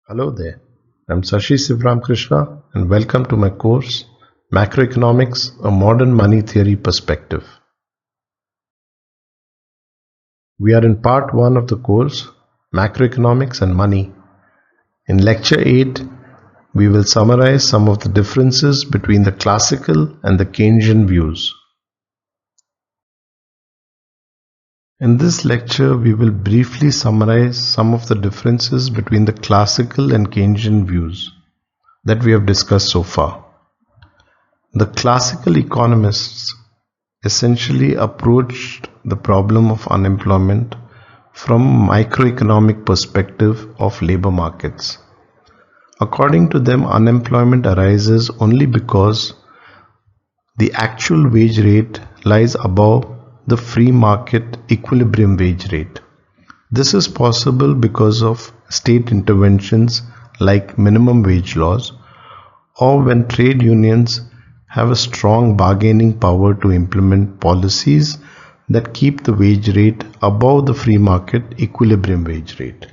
Hello there, I'm Sashi Sivram Krishna and welcome to my course Macroeconomics, a Modern Money Theory Perspective. We are in part 1 of the course Macroeconomics and Money. In lecture 8, we will summarize some of the differences between the classical and the Keynesian views. In this lecture, we will briefly summarize some of the differences between the classical and Keynesian views that we have discussed so far. The classical economists essentially approached the problem of unemployment from microeconomic perspective of labor markets. According to them, unemployment arises only because the actual wage rate lies above the free market equilibrium wage rate. This is possible because of state interventions like minimum wage laws, or when trade unions have a strong bargaining power to implement policies that keep the wage rate above the free market equilibrium wage rate.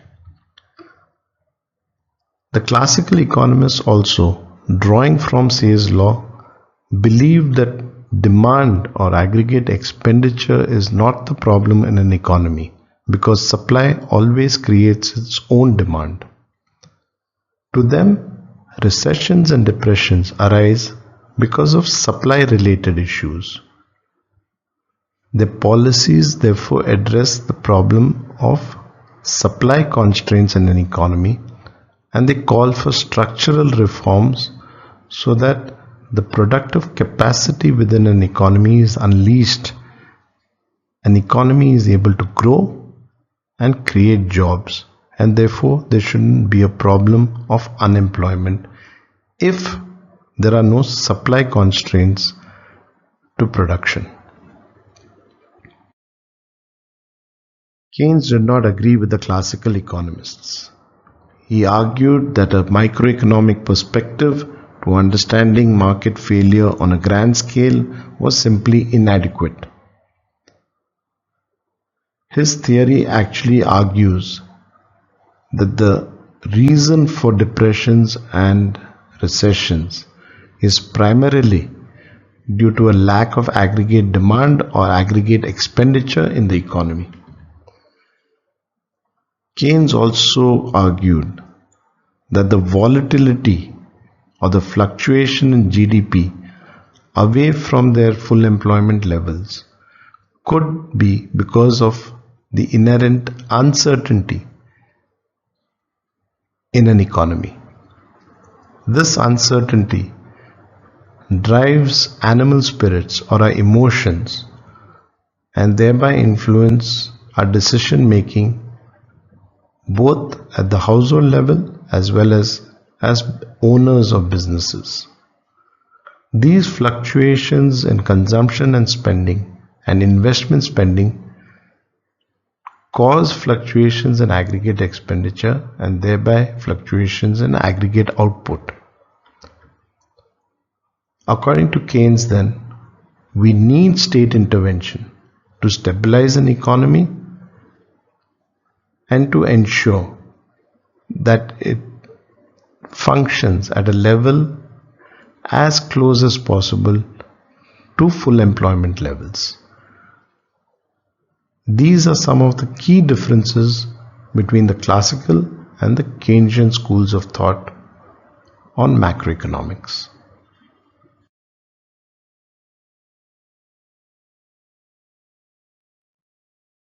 The classical economists also, drawing from Say's law, believed that demand or aggregate expenditure is not the problem in an economy because supply always creates its own demand. To them, recessions and depressions arise because of supply related issues. Their policies therefore address the problem of supply constraints in an economy, and they call for structural reforms so that the productive capacity within an economy is unleashed. An economy is able to grow and create jobs, and therefore there shouldn't be a problem of unemployment if there are no supply constraints to production. Keynes did not agree with the classical economists. He argued that a microeconomic perspective to understanding market failure on a grand scale was simply inadequate. His theory actually argues that the reason for depressions and recessions is primarily due to a lack of aggregate demand or aggregate expenditure in the economy. Keynes also argued that the volatility or the fluctuation in GDP away from their full employment levels could be because of the inherent uncertainty in an economy. This uncertainty drives animal spirits or our emotions and thereby influence our decision making both at the household level as well as owners of businesses. These fluctuations in consumption and spending and investment spending cause fluctuations in aggregate expenditure and thereby fluctuations in aggregate output. According to Keynes, then, we need state intervention to stabilize an economy and to ensure that it functions at a level as close as possible to full employment levels. These are some of the key differences between the classical and the Keynesian schools of thought on macroeconomics.